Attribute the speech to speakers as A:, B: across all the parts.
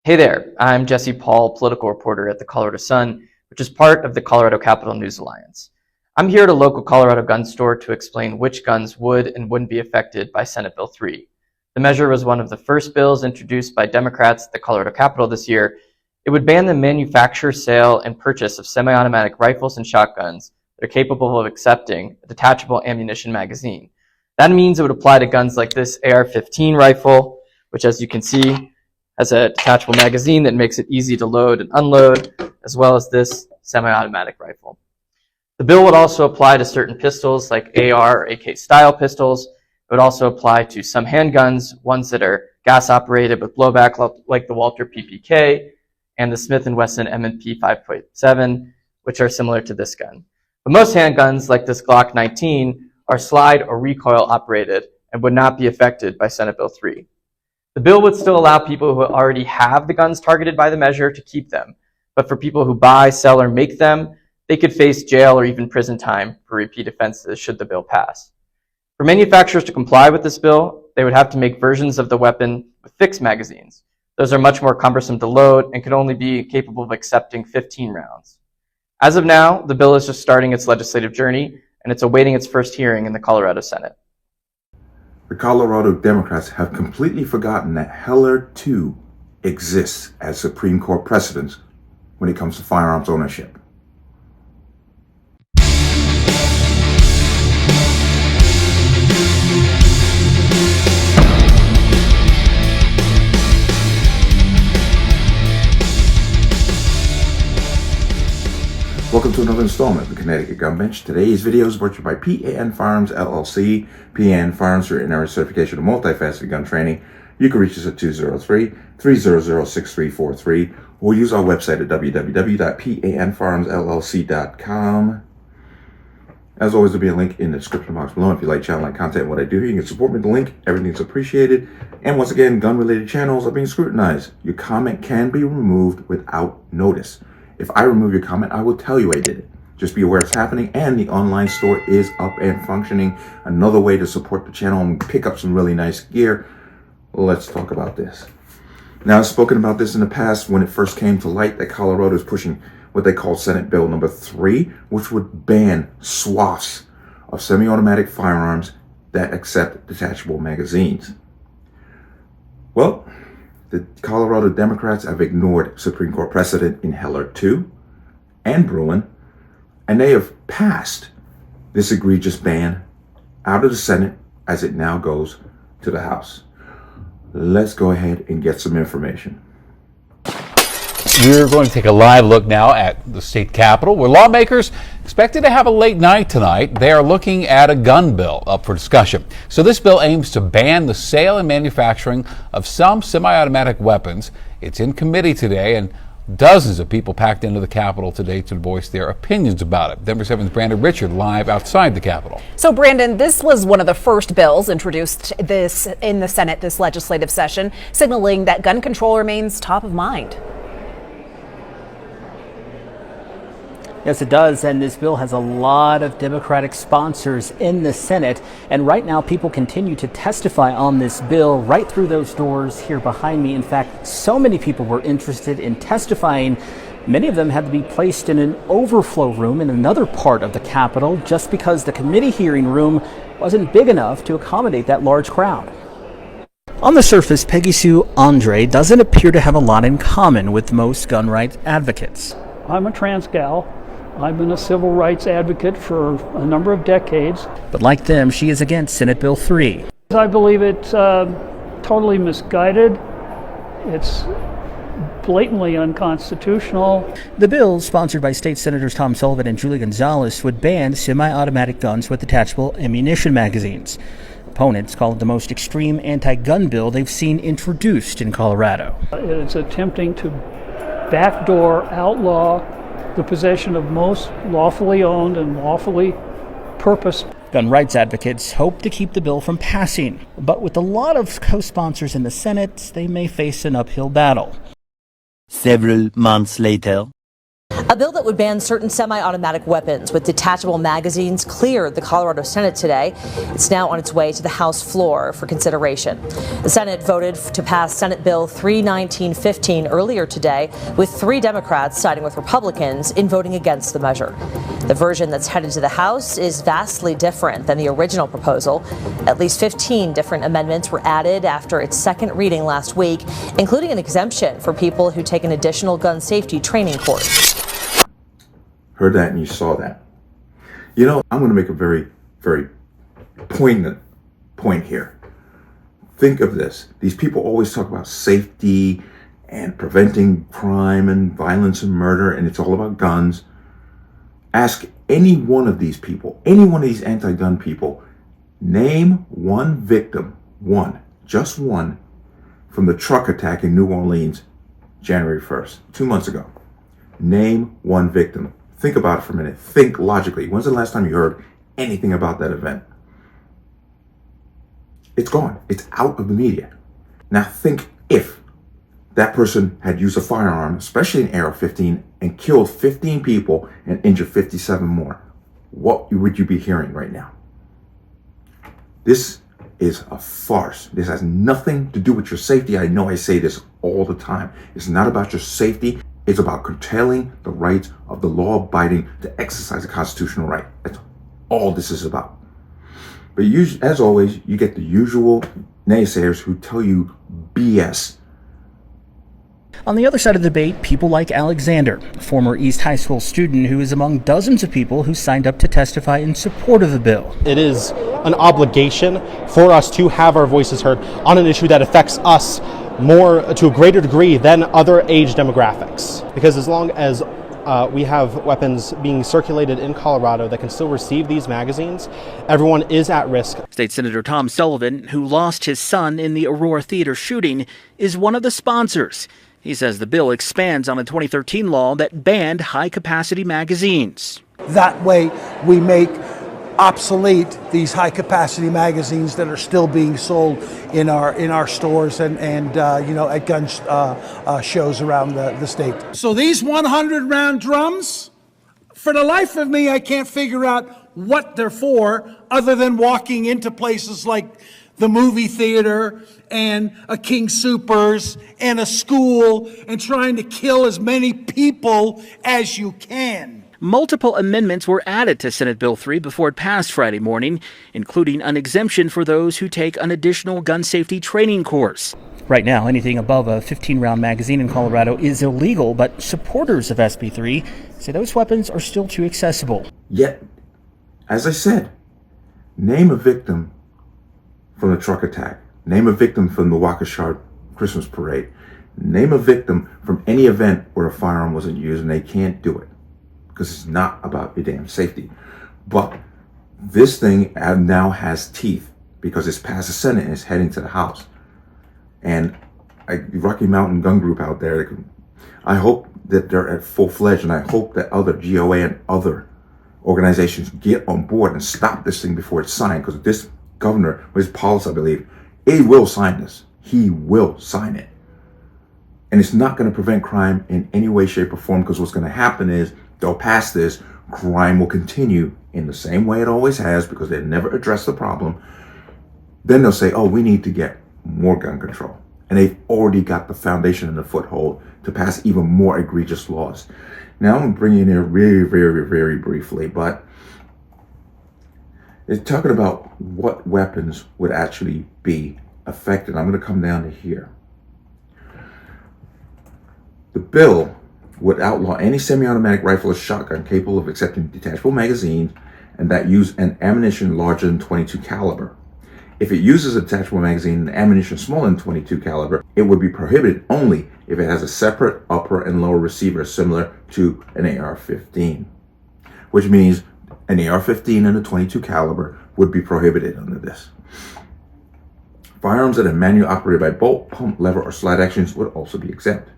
A: Hey there, I'm Jesse Paul, political reporter at the Colorado Sun, which is part of the Colorado Capitol News Alliance. I'm here at a local Colorado gun store to explain which guns would and wouldn't be affected by Senate Bill 3. The measure was one of the first bills introduced by Democrats at the Colorado Capitol this year. It would ban the manufacture, sale, and purchase of semi-automatic rifles and shotguns that are capable of accepting a detachable ammunition magazine. That means it would apply to guns like this AR-15 rifle, which, as you can see, has a detachable magazine that makes it easy to load and unload, as well as this semi-automatic rifle. The bill would also apply to certain pistols like AR or AK style pistols. It would also apply to some handguns, ones that are gas operated with blowback like the Walther PPK and the Smith & Wesson M&P 5.7, which are similar to this gun. But most handguns like this Glock 19 are slide or recoil operated and would not be affected by Senate Bill 3. The bill would still allow people who already have the guns targeted by the measure to keep them, but for people who buy, sell, or make them, they could face jail or even prison time for repeat offenses should the bill pass. For manufacturers to comply with this bill, they would have to make versions of the weapon with fixed magazines. Those are much more cumbersome to load and could only be capable of accepting 15 rounds. As of now, the bill is just starting its legislative journey, and it's awaiting its first hearing in the Colorado Senate.
B: The Colorado Democrats have completely forgotten that Heller II exists as Supreme Court precedence when it comes to firearms ownership. Welcome to another installment of the Connecticut Gun Bench. Today's video is brought to you by P.A.N. Firearms, LLC. P.A.N. Firearms for in-house certification of multifaceted gun training. You can reach us at 203-300-6343 or use our website at www.panfirearmsllc.com. As always, there'll be a link in the description box below. If you like channel and content and what I do here, you can support me with the link. Everything's appreciated. And once again, gun-related channels are being scrutinized. Your comment can be removed without notice. If I remove your comment, I will tell you I did it. Just be aware it's happening, and the online store is up and functioning. Another way to support the channel and pick up some really nice gear. Let's talk about this. Now, I've spoken about this in the past when it first came to light that Colorado is pushing what they call Senate Bill number 3, which would ban swaths of semi-automatic firearms that accept detachable magazines. Well, the Colorado Democrats have ignored Supreme Court precedent in Heller II and Bruen, and they have passed this egregious ban out of the Senate as it now goes to the House. Let's go ahead and get some information.
C: We're going to take a live look now at the state capitol, where lawmakers expected to have a late night tonight. They are looking at a gun bill up for discussion. So this bill aims to ban the sale and manufacturing of some semi-automatic weapons. It's in committee today, and dozens of people packed into the Capitol today to voice their opinions about it. Denver 7's Brandon Richard live outside the Capitol.
D: So, Brandon, this was one of the first bills introduced in the Senate this legislative session, signaling that gun control remains top of mind.
E: Yes, it does, and this bill has a lot of Democratic sponsors in the Senate, and right now people continue to testify on this bill right through those doors here behind me. In fact, so many people were interested in testifying. Many of them had to be placed in an overflow room in another part of the Capitol just because the committee hearing room wasn't big enough to accommodate that large crowd. On the surface, Peggy Sue Andre doesn't appear to have a lot in common with most gun rights advocates.
F: I'm a trans gal. I've been a civil rights advocate for a number of decades.
E: But like them, she is against Senate Bill 3.
F: I believe it's totally misguided. It's blatantly unconstitutional.
E: The bill, sponsored by State Senators Tom Sullivan and Julie Gonzalez, would ban semi-automatic guns with detachable ammunition magazines. Opponents call it the most extreme anti-gun bill they've seen introduced in Colorado.
F: It's attempting to backdoor outlaw the possession of most lawfully owned and lawfully purposed.
E: Gun rights advocates hope to keep the bill from passing, but with a lot of co-sponsors in the Senate, they may face an uphill battle.
G: Several months later. A bill that would ban certain semi-automatic weapons with detachable magazines cleared the Colorado Senate today. It's now on its way to the House floor for consideration. The Senate voted to pass Senate Bill 31915 earlier today, with 3 Democrats siding with Republicans in voting against the measure. The version that's headed to the House is vastly different than the original proposal. At least 15 different amendments were added after its second reading last week, including an exemption for people who take an additional gun safety training course.
B: Heard that and you saw that. You know, I'm going to make a very, very poignant point here. Think of this. These people always talk about safety and preventing crime and violence and murder, and it's all about guns. Ask any one of these people, any one of these anti-gun people, name one victim, just one, from the truck attack in New Orleans, January 1st, 2 months ago. Name one victim. Think about it for a minute. Think logically. When's the last time you heard anything about that event? It's gone. It's out of the media. Now think if that person had used a firearm, especially an AR-15, and killed 15 people and injured 57 more. What would you be hearing right now? This is a farce. This has nothing to do with your safety. I know I say this all the time. It's not about your safety. It's about curtailing the rights of the law-abiding to exercise a constitutional right. That's all this is about. But as always, you get the usual naysayers who tell you BS.
E: On the other side of the debate, people like Alexander, a former East High School student who is among dozens of people who signed up to testify in support of the bill.
H: It is an obligation for us to have our voices heard on an issue that affects us more to a greater degree than other age demographics. Because as long as we have weapons being circulated in Colorado that can still receive these magazines, everyone is at risk.
E: State Senator Tom Sullivan, who lost his son in the Aurora Theater shooting, is one of the sponsors. He says the bill expands on a 2013 law that banned high-capacity magazines.
I: That way we make obsolete these high-capacity magazines that are still being sold in our stores and at gun shows around the state. So these 100-round drums, for the life of me, I can't figure out what they're for other than walking into places like the movie theater and a King Soopers and a school and trying to kill as many people as you can.
E: Multiple amendments were added to Senate Bill 3 before it passed Friday morning, including an exemption for those who take an additional gun safety training course. Right now, anything above a 15-round magazine in Colorado is illegal, but supporters of SB 3 say those weapons are still too accessible.
B: Yet, as I said, name a victim from the truck attack. Name a victim from the Waukesha Christmas parade. Name a victim from any event where a firearm wasn't used, and they can't do it because it's not about your damn safety. But this thing now has teeth because it's passed the Senate and it's heading to the House. And Rocky Mountain Gun Group out there, I hope that they're at full-fledged, and I hope that other GOA and other organizations get on board and stop this thing before it's signed, because this governor, with his policy, I believe, he will sign this. He will sign it. And it's not going to prevent crime in any way, shape, or form, because what's going to happen is they'll pass this, crime will continue in the same way it always has, because they never address the problem. Then they'll say, oh, we need to get more gun control. And they've already got the foundation and the foothold to pass even more egregious laws. Now, I'm going to bring you in here very, very, very briefly, but it's talking about what weapons would actually be affected. I'm going to come down to here. The bill would outlaw any semi-automatic rifle or shotgun capable of accepting detachable magazines and that use an ammunition larger than 22 caliber. If it uses a detachable magazine and ammunition smaller than 22 caliber, it would be prohibited only if it has a separate upper and lower receiver similar to an AR-15, which means an AR-15 and a 22 caliber would be prohibited under this. Firearms that are manually operated by bolt, pump, lever, or slide actions would also be exempt.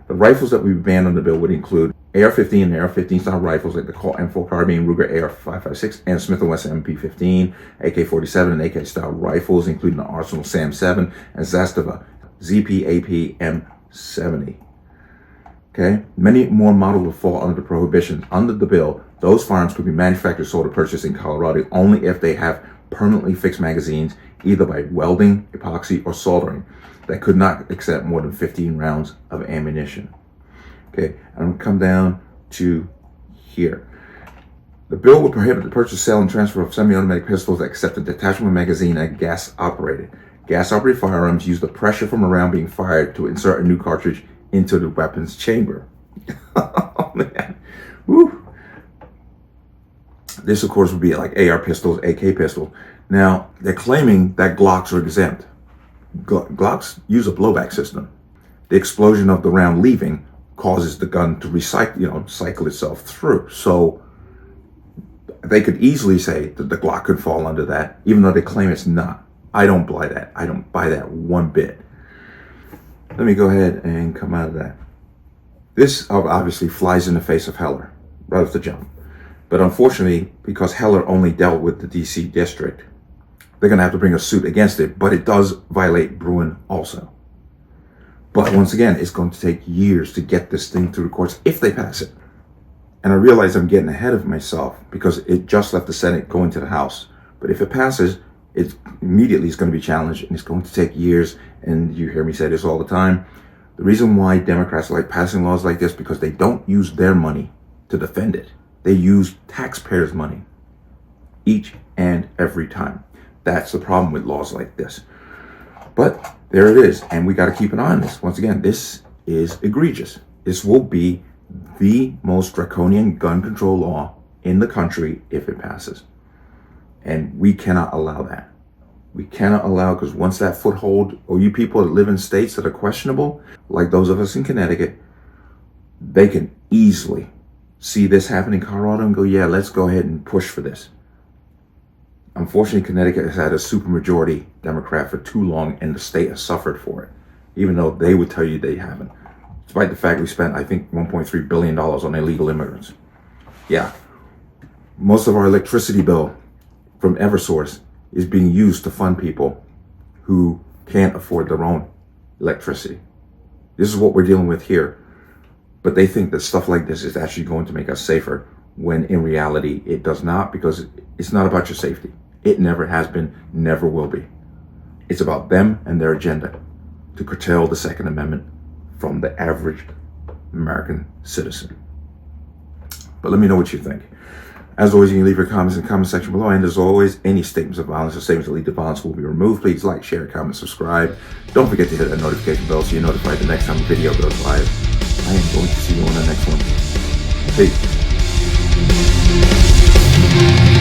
B: The rifles that would be banned under the bill would include AR-15 and AR-15 style rifles like the Colt M4 carbine, Ruger AR-556, and Smith & Wesson MP15, AK-47 and AK style rifles, including the Arsenal SAM-7 and Zastava ZP-AP M70. Okay, many more models will fall under the prohibitions. Under the bill, those firearms could be manufactured, sold, or purchased in Colorado only if they have permanently fixed magazines, either by welding, epoxy, or soldering, that could not accept more than 15 rounds of ammunition. Okay, I'm going to come down to here. The bill will prohibit the purchase, sale, and transfer of semi-automatic pistols that accept a detachable magazine and gas-operated. Gas-operated firearms use the pressure from a round being fired to insert a new cartridge into the weapon's chamber. Oh man, woo! This, of course, would be like AR pistols, AK pistols. Now, they're claiming that Glocks are exempt. Glocks use a blowback system. The explosion of the round leaving causes the gun to cycle itself through. So they could easily say that the Glock could fall under that, even though they claim it's not. I don't buy that. I don't buy that one bit. Let me go ahead and come out of that. This obviously flies in the face of Heller right off the jump. But unfortunately, because Heller only dealt with the DC district, they're going to have to bring a suit against it, but it does violate Bruen also. But once again, it's going to take years to get this thing through the courts if they pass it. And I realize I'm getting ahead of myself because it just left the Senate going to the House. But if it passes, it immediately is going to be challenged, and it's going to take years. And you hear me say this all the time. The reason why Democrats like passing laws like this, because they don't use their money to defend it. They use taxpayers' money each and every time. That's the problem with laws like this. But there it is, and we got to keep an eye on this. Once again, this is egregious. This will be the most draconian gun control law in the country if it passes. And we cannot allow that. We cannot allow, because once that foothold, or you people that live in states that are questionable, like those of us in Connecticut, they can easily see this happen in Colorado and go, yeah, let's go ahead and push for this. Unfortunately, Connecticut has had a supermajority Democrat for too long, and the state has suffered for it, even though they would tell you they haven't. Despite the fact we spent, I think, $1.3 billion on illegal immigrants. Yeah, most of our electricity bill from Eversource is being used to fund people who can't afford their own electricity. This is what we're dealing with here. But they think that stuff like this is actually going to make us safer, when in reality it does not, because it's not about your safety. It never has been, never will be. It's about them and their agenda to curtail the Second Amendment from the average American citizen. But let me know what you think. As always, you can leave your comments in the comment section below. And as always, any statements of violence or statements that lead to violence will be removed. Please like, share, comment, subscribe. Don't forget to hit that notification bell so you're notified the next time a video goes live. I am going to see you on the next one. Peace.